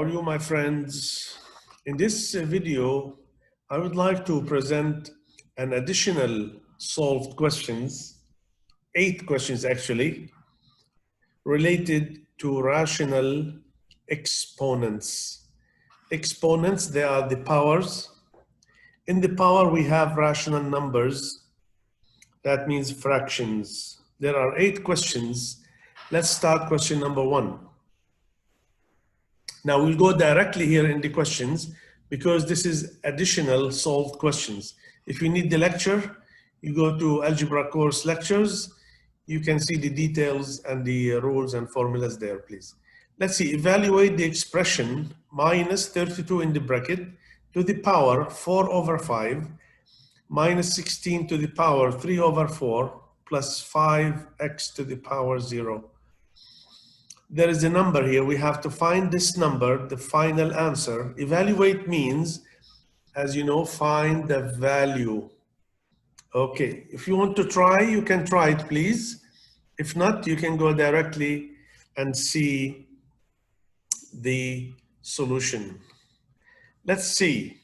are you, my friends? In this video, I would like to present an additional solved questions, 8 questions actually, related to rational exponents. Exponents, they are the powers. In the power, we have rational numbers. That means fractions. There are 8 questions. Let's start question number 1. Now we'll go directly here in the questions because this is additional solved questions. If you need the lecture, you go to algebra course lectures. You can see the details and the rules and formulas there, please. Let's see, evaluate the expression minus 32 in the bracket to the power 4 over 5 minus 16 to the power 3 over 4 plus 5x to the power 0. There is a number here. We have to find this number, the final answer. Evaluate means, as you know, find the value. Okay, if you want to try, you can try it, please. If not, you can go directly and see the solution. Let's see.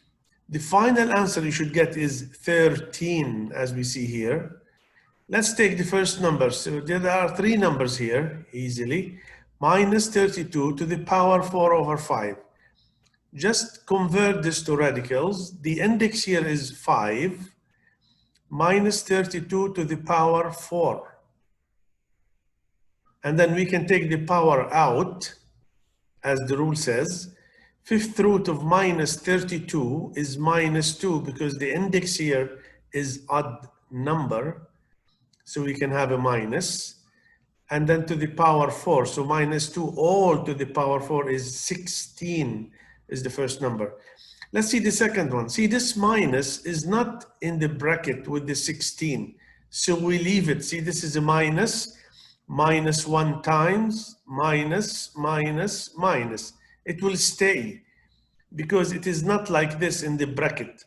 The final answer you should get is 13, as we see here. Let's take the first number. So there are 3 numbers here, easily. Minus 32 to the power 4 over 5. Just convert this to radicals. The index here is 5 minus 32 to the power 4. And then we can take the power out, as the rule says. 5th root of minus 32 is minus 2 because the index here is odd number. So we can have a minus. And then to the power 4, so minus 2 all to the power 4 is 16 is the first number. Let's see the second one. See, this minus is not in the bracket with the 16, so we leave it. See, this is a minus, minus 1 times, minus, minus, minus. It will stay because it is not like this in the bracket.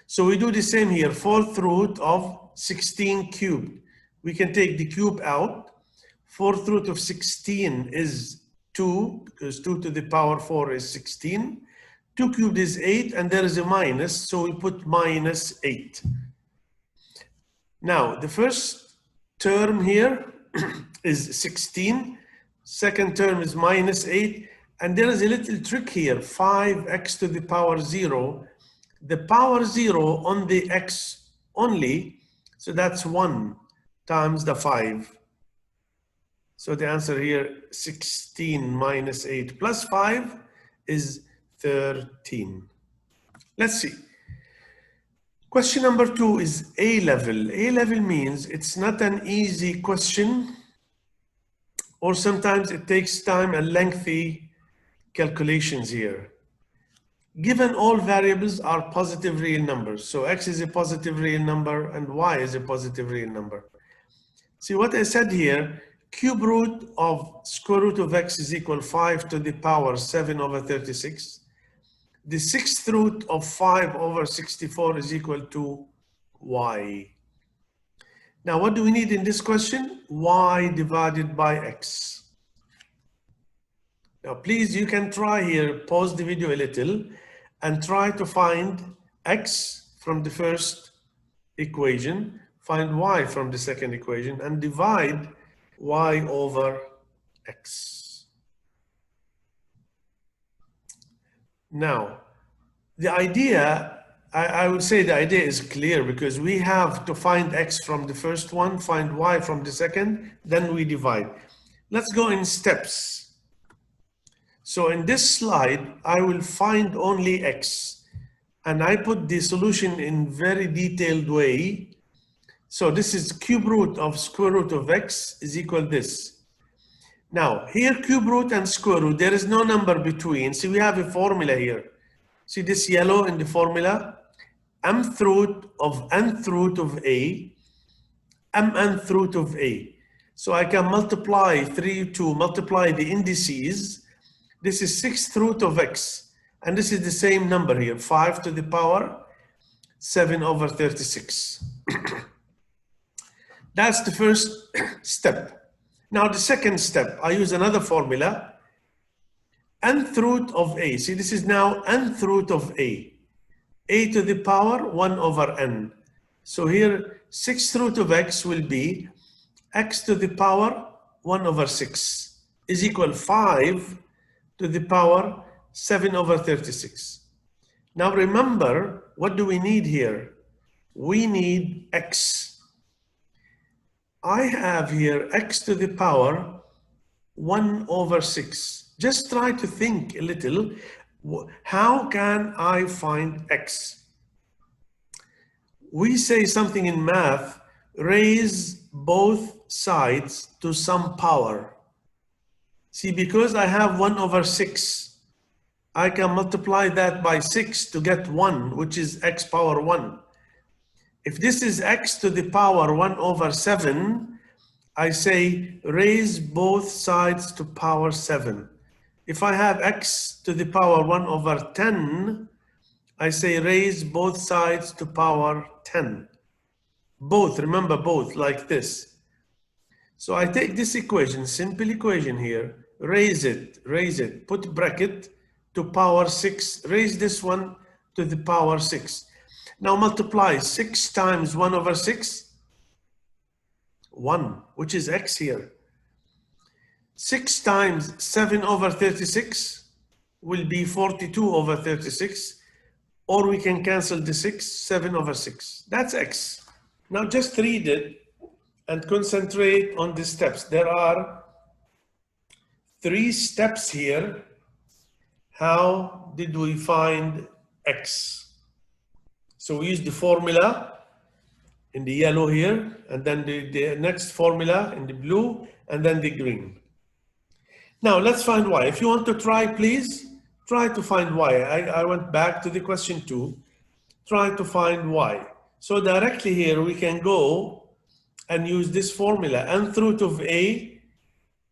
So we do the same here, 4th root of 16 cubed. We can take the cube out. 4th root of 16 is 2, because 2 to the power 4 is 16. 2 cubed is 8, and there is a minus, so we put minus 8. Now, the first term here is 16. Second term is minus 8. And there is a little trick here, 5x to the power 0. The power 0 on the x only, so that's 1. Times the 5. So the answer here, 16 minus 8 plus 5 is 13. Let's see. Question number 2 is A-level. A-level means it's not an easy question, or sometimes it takes time and lengthy calculations here. Given all variables are positive real numbers, so x is a positive real number and y is a positive real number. See what I said here, cube root of square root of x is equal 5 to the power 7 over 36. The 6th root of 5 over 64 is equal to y. Now what do we need in this question? Y divided by x. Now please, you can try here, pause the video a little and try to find x from the first equation, find y from the second equation, and divide y over x. Now, the idea, I would say the idea is clear because we have to find x from the first one, find y from the second, then we divide. Let's go in steps. So in this slide, I will find only x, and I put the solution in very detailed way. So this is cube root of square root of x is equal this. Now here cube root and square root, there is no number between. See, we have a formula here. See this yellow in the formula? Mth root of nth root of a, mnth root of a. So I can multiply 3 to multiply the indices. This is 6th root of x. And this is the same number here, 5 to the power 7 over 36. That's the first step. Now the second step, I use another formula. nth root of a. See, this is now nth root of a to the power 1 over n. So here, 6th root of x will be x to the power 1 over 6 is equal 5 to the power 7 over 36. Now remember, what do we need here? We need x. I have here x to the power 1 over 6. Just try to think a little. How can I find x? We say something in math, raise both sides to some power. See, because I have 1 over 6, I can multiply that by 6 to get 1, which is x power 1. If this is x to the power 1 over 7, I say raise both sides to power 7. If I have x to the power 1 over 10, I say raise both sides to power 10. Both, remember both, like this. So I take this equation, simple equation here, raise it, put bracket to power 6, raise this one to the power 6. Now multiply 6 times 1 over 6, 1, which is x here. 6 times 7 over 36 will be 42 over 36, or we can cancel the 6, 7 over 6. That's x. Now just read it and concentrate on the steps. There are 3 steps here. How did we find x? So we use the formula in the yellow here, and then the next formula in the blue, and then the green. Now let's find y. If you want to try, please try to find y. I went back to the question 2. Try to find y. So directly here we can go and use this formula, nth root of a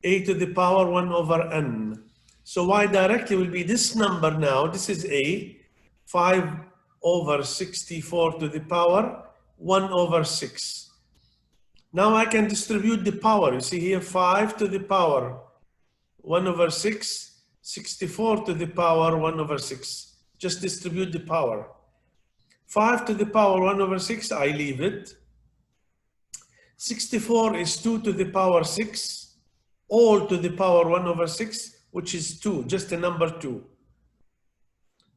to the power 1 over n. So y directly will be this number now. This is a, 5 over 64 to the power 1 over 6. Now I can distribute the power. You see here 5 to the power 1 over 6, 64 to the power 1 over 6. Just distribute the power. 5 to the power 1 over 6, I leave it. 64 is 2 to the power 6, all to the power 1 over 6, which is 2, just a number 2.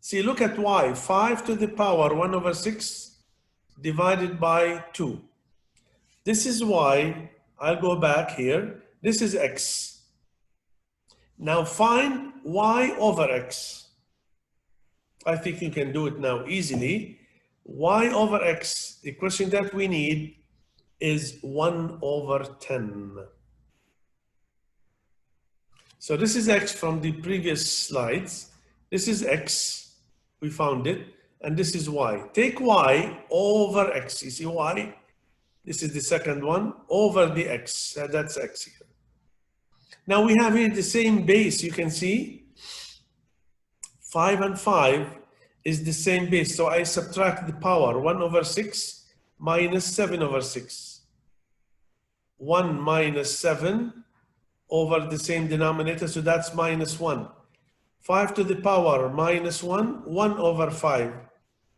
See, look at y, 5 to the power 1 over 6 divided by 2. This is y, I'll go back here, this is x. Now find y over x. I think you can do it now easily. Y over x, the question that we need is 1 over 10. So this is x from the previous slides. This is x, we found it, and this is y. Take y over x, you see y? This is the second one, over the x, that's x here. Now we have here the same base, you can see 5 and 5 is the same base. So I subtract the power 1 over 6 minus 7 over 6. 1 minus 7 over the same denominator, so that's minus 1. 5 to the power minus 1, 1 over 5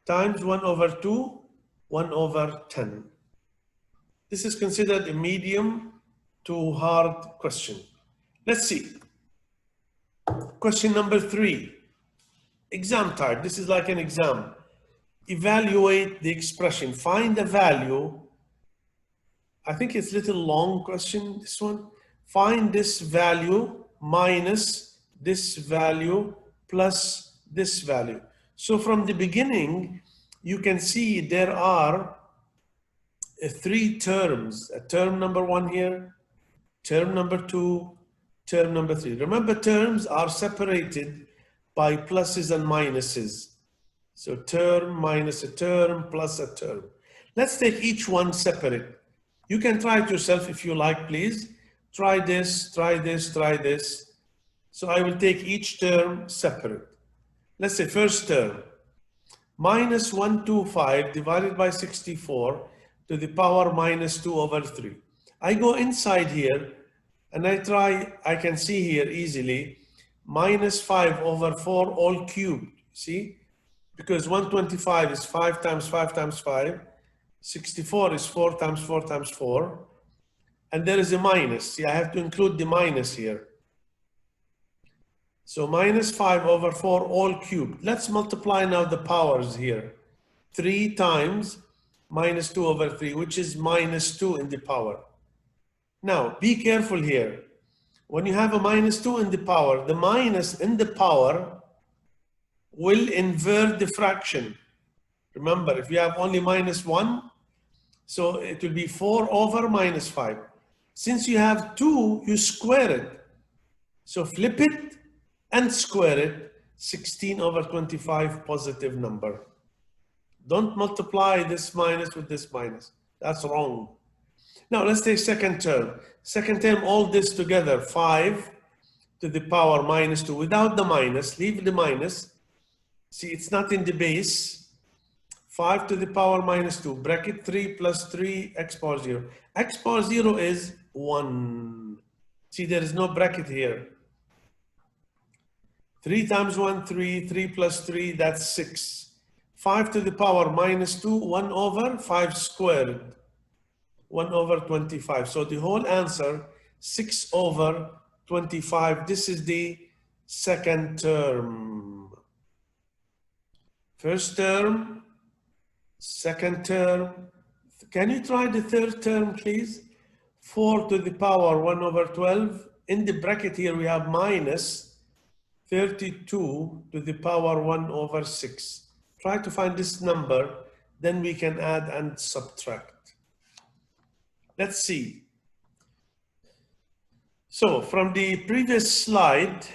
times 1 over 2, 1 over 10. This is considered a medium to hard question. Let's see. Question number 3. Exam type. This is like an exam. Evaluate the expression. Find the value. I think it's a little long question, this one. Find this value minus this value plus this value. So from the beginning, you can see there are 3 terms. A term number 1 here, term number 2, term number 3. Remember, terms are separated by pluses and minuses. So term minus a term plus a term. Let's take each one separate. You can try it yourself if you like, please. Try this, try this, try this. So I will take each term separate. Let's say first term, minus 125 divided by 64 to the power minus 2 over 3. I go inside here and I can see here easily, minus 5 over 4 all cubed. See? Because 125 is 5 times 5 times 5. 64 is 4 times 4 times 4. And there is a minus. See, I have to include the minus here. So minus 5 over 4 all cubed. Let's multiply now the powers here. 3 times minus 2 over 3, which is minus 2 in the power. Now, be careful here. When you have a minus 2 in the power, the minus in the power will invert the fraction. Remember, if you have only minus 1, so it will be 4 over minus 5. Since you have 2, you square it. So flip it and square it, 16 over 25 positive number. Don't multiply this minus with this minus. That's wrong. Now let's take second term. Second term, all this together, 5 to the power minus 2. Without the minus, leave the minus. See, it's not in the base. 5 to the power minus 2, bracket 3 plus 3, x power 0. X power 0 is 1. See, there is no bracket here. 3 times 1, 3, 3 plus 3, that's 6. 5 to the power minus 2, 1 over 5 squared. 1 over 25. So the whole answer, 6 over 25. This is the second term. First term, second term. Can you try the third term, please? 4 to the power 1 over 12. In the bracket here, we have minus 32 to the power 1 over 6. Try to find this number, then we can add and subtract. Let's see. So from the previous slide,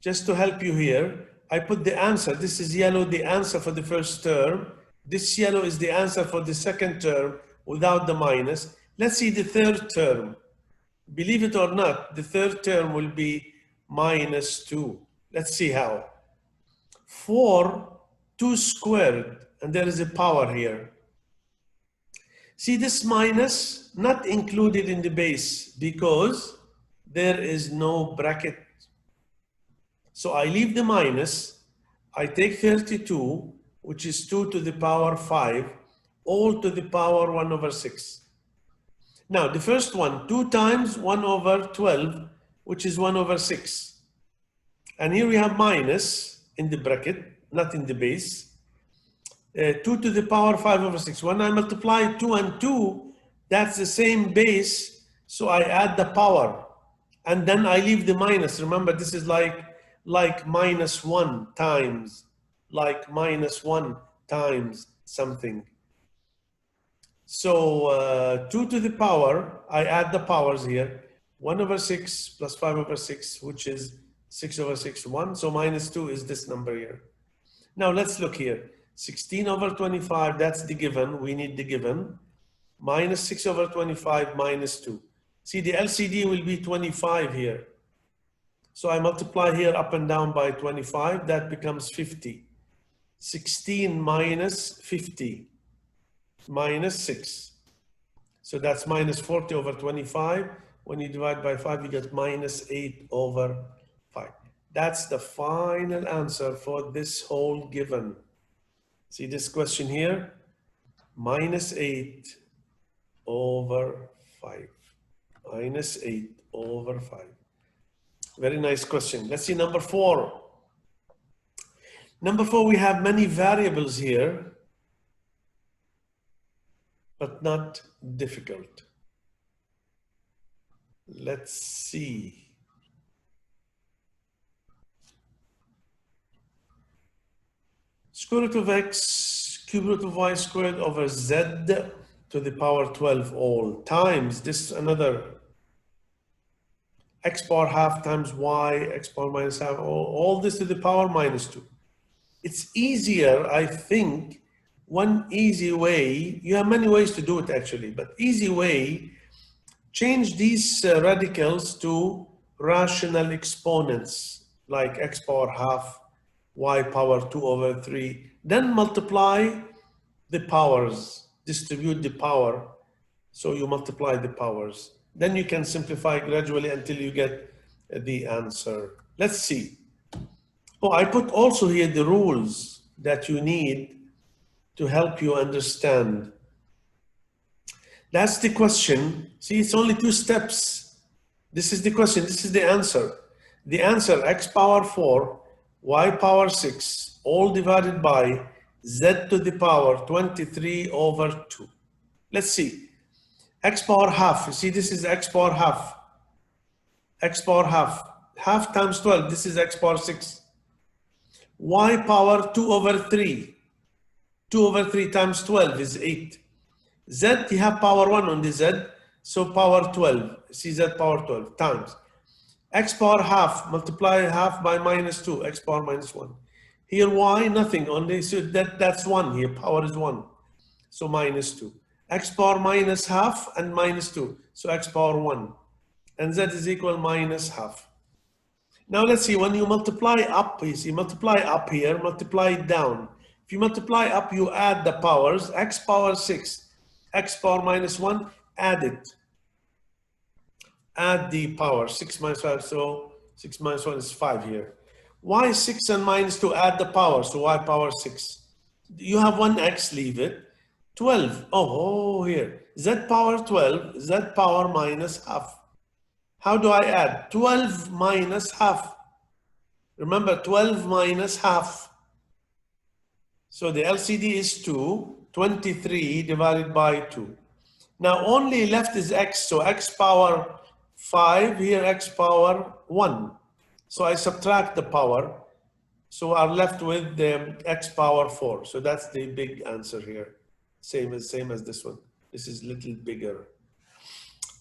just to help you here, I put the answer. This is yellow, the answer for the first term. This yellow is the answer for the second term without the minus. Let's see the third term. Believe it or not, the third term will be minus 2. Let's see how. 4, 2 squared, and there is a power here. See this minus, not included in the base because there is no bracket. So I leave the minus, I take 32, which is 2 to the power 5, all to the power 1 over 6. Now the first one, 2 times 1 over 12, which is 1 over 6. And here we have minus in the bracket, not in the base. 2 to the power 5 over 6. When I multiply 2 and 2, that's the same base, so I add the power. And then I leave the minus. Remember, this is like minus 1 times, like minus 1 times something. So 2 to the power, I add the powers here. 1 over 6 plus 5 over 6, which is 6 over 6, 1. So minus 2 is this number here. Now let's look here. 16 over 25, that's the given. We need the given. Minus 6 over 25 minus 2. See, the LCD will be 25 here. So I multiply here up and down by 25. That becomes 50. 16 minus 50 minus 6. So that's minus 40 over 25. When you divide by 5, you get minus 8 over 5. That's the final answer for this whole given. See this question here? Minus 8 over 5. Minus 8 over 5. Very nice question. Let's see number 4. Number 4, we have many variables here, but not difficult. Let's see. Square root of x, cube root of y squared over z to the power 12 all times this another x power half times y, x power minus half, all this to the power minus 2. It's easier, I think, one easy way, you have many ways to do it actually, but easy way, change these radicals to rational exponents, like x power half, y power 2 over 3, then multiply the powers, distribute the power, so you multiply the powers. Then you can simplify gradually until you get the answer. Let's see. Oh, I put also here the rules that you need to help you understand. That's the question. See, it's only 2 steps. This is the question, this is the answer. The answer, x power 4, y power 6, all divided by z to the power 23 over 2. Let's see. X power half, you see this is x power half. X power half. Half times 12, this is x power 6. Y power 2 over 3. 2 over 3 times 12 is 8. Z, you have power 1 on the Z, so power 12. See Z power 12 times. X power half, multiply half by minus 2, x power minus 1. Here y, nothing, only, so that's 1 here, power is 1. So minus 2. X power minus half and minus 2, so x power 1. And z is equal minus half. Now let's see, when you multiply up, you see, multiply up here, multiply down. If you multiply up, you add the powers, x power 6, x power minus 1, add it. Add the power, 6 minus 5, so 6 minus 1 is 5 here. Y 6 and minus 2, add the power, so y power 6. You have 1x, leave it. 12, oh, here. Z power 12, z power minus half. How do I add? 12 minus half. Remember, 12 minus half. So the LCD is 2, 23 divided by 2. Now only left is x, so x power 5, here x power 1. So I subtract the power, so I'm left with the x power 4. So that's the big answer here. Same as this one. This is a little bigger.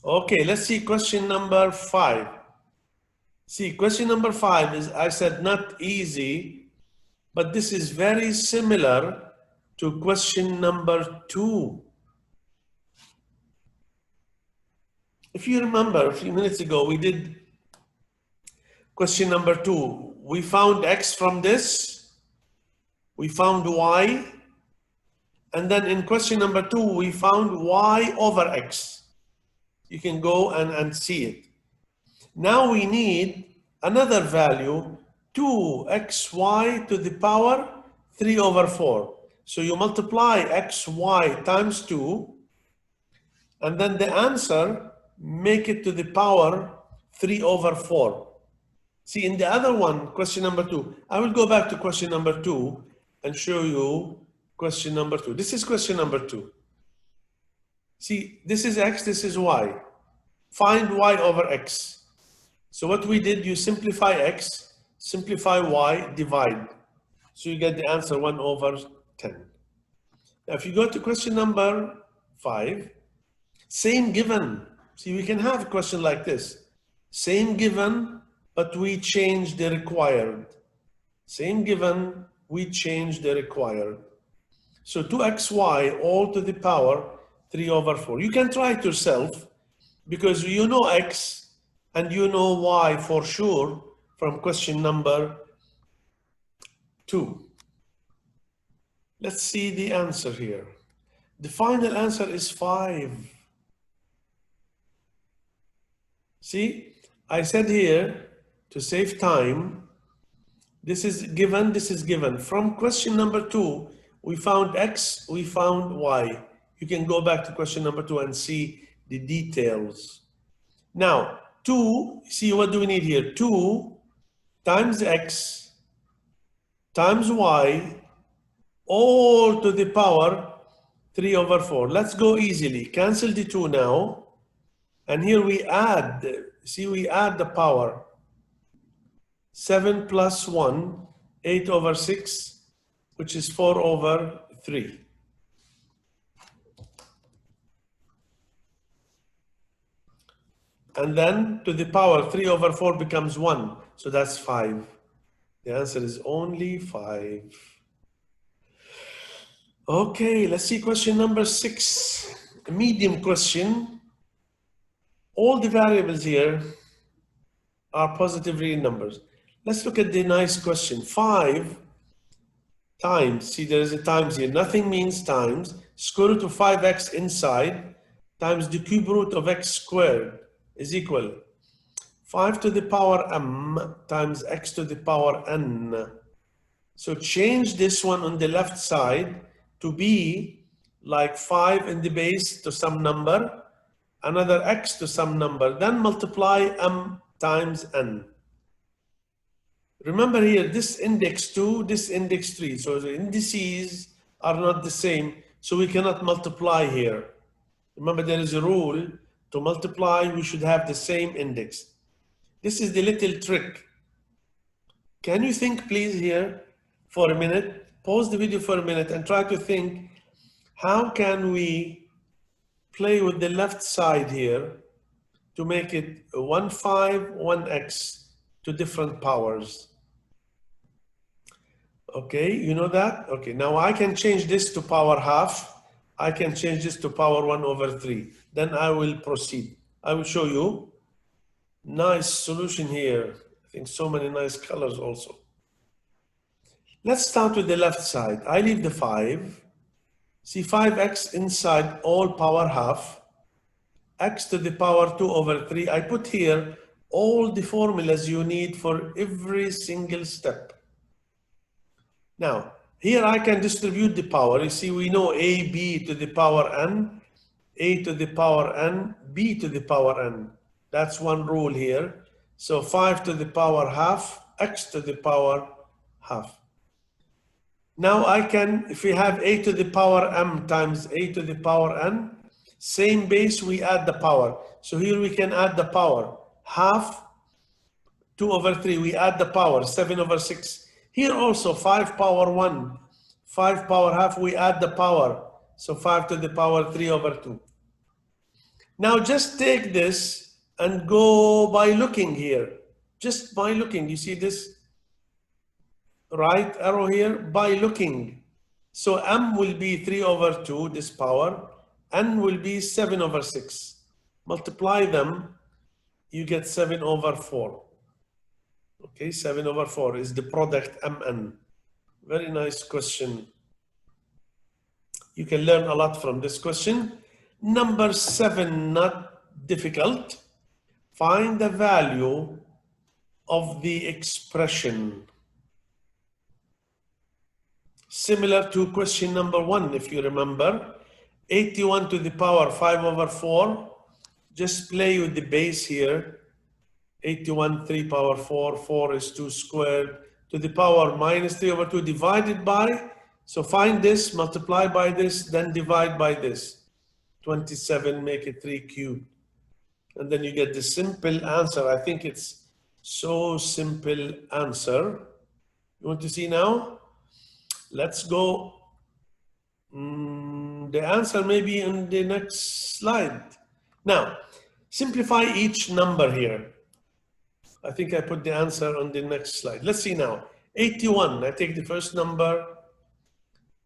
Okay, let's see question number 5. See, question number 5 is, I said not easy, but this is very similar to question number 2. If you remember, a few minutes ago, we did question number 2. We found x from this, we found y, and then in question number 2, we found y over x. You can go and see it. Now we need another value, 2xy to the power 3 over 4. So you multiply xy times 2, and then the answer, make it to the power 3 over 4. See, in the other one, question number 2, I will go back to question number 2 and show you question number 2. This is question number 2. See, this is x, this is y. Find y over x. So what we did, you simplify x, simplify y, divide. So you get the answer 1 over 10. Now if you go to question number 5, same given. See, we can have a question like this. Same given, but we change the required. Same given, we change the required. So 2xy all to the power 3 over 4. You can try it yourself because you know x and you know y for sure from question number 2. Let's see the answer here. The final answer is 5. See, I said here to save time, this is given, this is given. From question number 2, we found x, we found y. You can go back to question number 2 and see the details. Now, 2, see what do we need here? 2 times x times y all to the power 3 over 4. Let's go easily. Cancel the 2 now. And here we add, see, we add the power. 7 plus 1, 8 over 6, which is 4 over 3. And then to the power 3 over 4 becomes 1. So that's 5. The answer is only 5. Okay, let's see question number 6. A medium question. All the variables here are positive real numbers. Let's look at the nice question. 5 times, see there is a times here, nothing means times, square root of 5x inside times the cube root of x squared is equal 5 to the power m times x to the power n. So change this one on the left side to be like 5 in the base to some number, another x to some number, then multiply m times n. Remember here, this index 2, this index 3. So the indices are not the same, so we cannot multiply here. Remember, there is a rule to multiply, we should have the same index. This is the little trick. Can you think, please, here for a minute? Pause the video for a minute and try to think, how can we play with the left side here to make it 1, 5, 1x to different powers? Okay, you know that? Okay, now I can change this to power half. I can change this to power 1 over 3. Then I will proceed. I will show you. Nice solution here. I think so many nice colors also. Let's start with the left side. I leave the 5. See 5x inside all power half. X to the power 2 over 3. I put here all the formulas you need for every single step. Now, here I can distribute the power. You see, we know AB to the power n, A to the power n, B to the power n. That's one rule here. So 5 to the power half, x to the power half. Now I can, if we have A to the power m times A to the power n, same base, we add the power. So here we can add the power. Half, 2 over 3, we add the power, 7 over 6. Here also 5 power 1, 5 power half, we add the power. So 5 to the power 3 over 2. Now just take this and go by looking here. Just by looking, you see this right arrow here? By looking. So m will be 3 over 2, this power. N will be 7 over 6. Multiply them, you get 7 over 4. Okay, 7 over 4 is the product mn. Very nice question. You can learn a lot from this question. Number 7, not difficult. Find the value of the expression. Similar to question number 1, if you remember. 81 to the power 5 over 4. Just play with the base here. 81, 3 power 4, 4 is 2 squared to the power minus 3 over 2 divided by, so find this, multiply by this, then divide by this. 27, make it 3 cubed. And then you get the simple answer. I think it's so simple answer. You want to see now? Let's go. The answer may be in the next slide. Now, simplify each number here. I think I put the answer on the next slide. Let's see now. 81, I take the first number.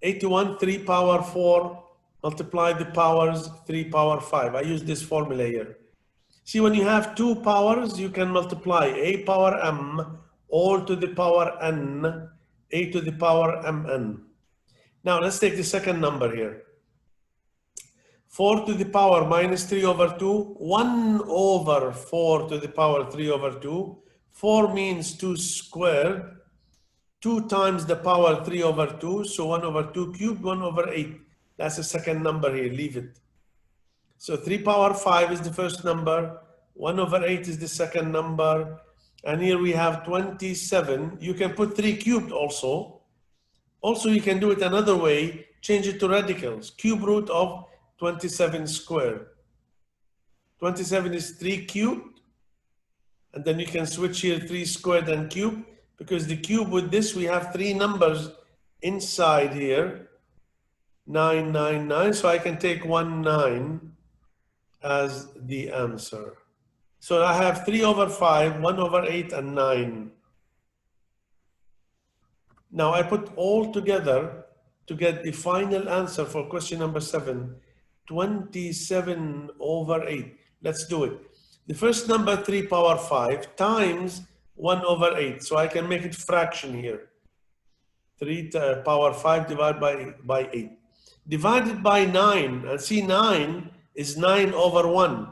81, 3 power 4, multiply the powers, 3 power 5. I use this formula here. See, when you have 2 powers, you can multiply a power m, all to the power n, a to the power mn. Now, let's take the second number here. 4 to the power minus 3 over 2, 1 over 4 to the power 3 over 2. 4 means 2 squared, 2 times the power 3 over 2, so 1 over 2 cubed, 1 over 8. That's the second number here, leave it. So 3 power 5 is the first number, 1 over 8 is the second number, and here we have 27. You can put 3 cubed also. Also, you can do it another way, change it to radicals, cube root of 27 squared. 27 is 3 cubed, and then you can switch here 3 squared and cube, because the cube with this, we have 3 numbers inside here, 9, 9, 9, so I can take 1, 9 as the answer. So I have 3 over 5, 1 over 8, and 9. Now I put all together to get the final answer for question number 7. 27 over 8. Let's do it. The first number, 3 power 5, times 1 over 8. So I can make it fraction here. 3 power 5 divided by 8. Divided by 9. And see, 9 is 9 over 1.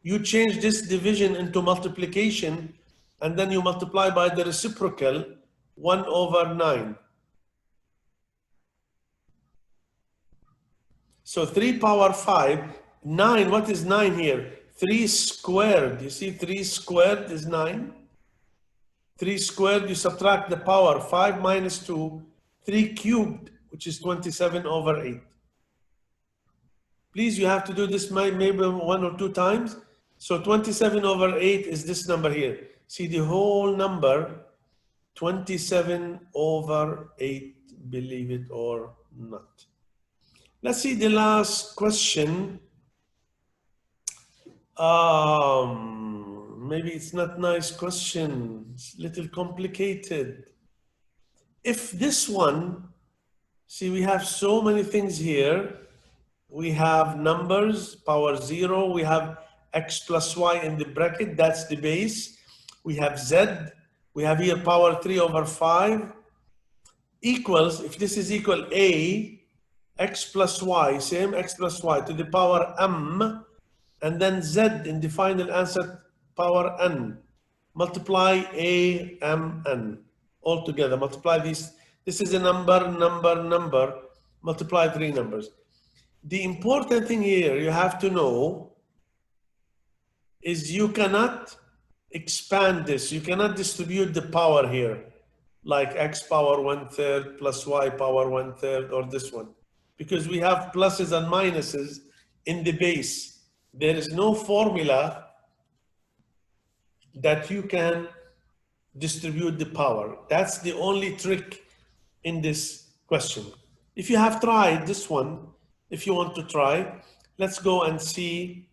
You change this division into multiplication, and then you multiply by the reciprocal, 1 over 9. So 3 power 5, 9, what is 9 here? 3 squared, you see 3 squared is 9. 3 squared, you subtract the power, 5 minus 2, 3 cubed, which is 27 over 8. Please, you have to do this maybe 1 or 2 times. So 27 over 8 is this number here. See the whole number, 27 over 8, believe it or not. Let's see the last question. Maybe it's not nice question. It's a little complicated. If this one, see, we have so many things here. We have numbers, power 0. We have x plus y in the bracket. That's the base. We have z. We have here power 3 over 5 equals, if this is equal a, x plus y, same x plus y to the power m, and then z in the final answer, power n. Multiply a, m, n. All together, multiply these. This is a number, multiply 3 numbers. The important thing here you have to know is you cannot expand this. You cannot distribute the power here, like x power 1/3 plus y power 1/3 or this one, because we have pluses and minuses in the base. There is no formula that you can distribute the power. That's the only trick in this question. If you have tried this one, if you want to try, let's go and see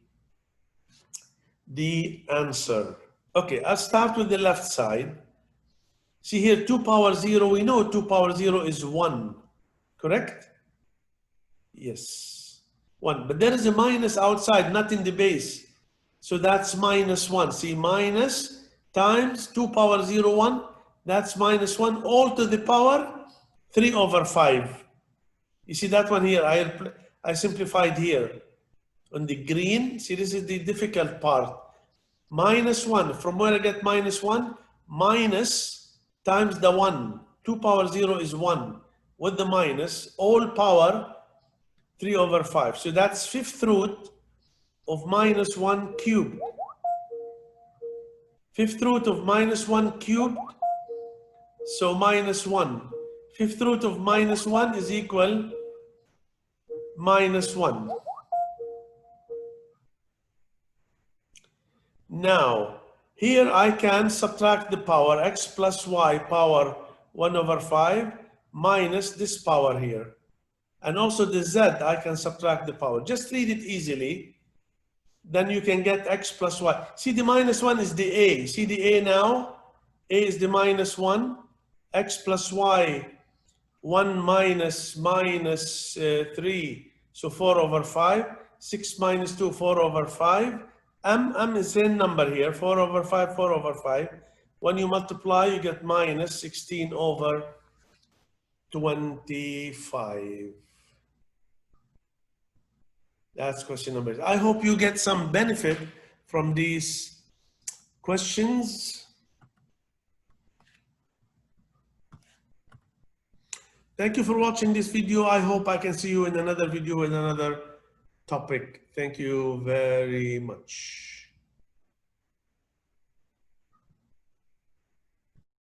the answer. Okay, I'll start with the left side. See here, 2 power 0, we know 2 power 0 is 1, correct? Yes, 1, but there is a minus outside, not in the base. So that's minus 1. See, minus times 2 power 0, 1, that's minus 1, all to the power 3 over 5. You see that one here, I simplified here. On the green, see, this is the difficult part. Minus 1, from where I get minus 1? Minus times the 1. 2 power 0 is 1. With the minus, all power 3 over 5. So that's 5th root of minus 1 cubed. 5th root of minus 1 cubed, so minus 1. 5th root of minus 1 is equal minus 1. Now, here I can subtract the power, x plus y power 1 over 5 minus this power here. And also the z, I can subtract the power. Just read it easily. Then you can get x plus y. See, the minus 1 is the a. See the a now? A is the minus 1. X plus y, 1 minus 3. So 4 over 5. 6 minus 2, 4 over 5. M is the same number here, 4 over 5, 4 over 5. When you multiply, you get minus 16 over 25. That's question number 8. I hope you get some benefit from these questions. Thank you for watching this video. I hope I can see you in another video with another topic. Thank you very much.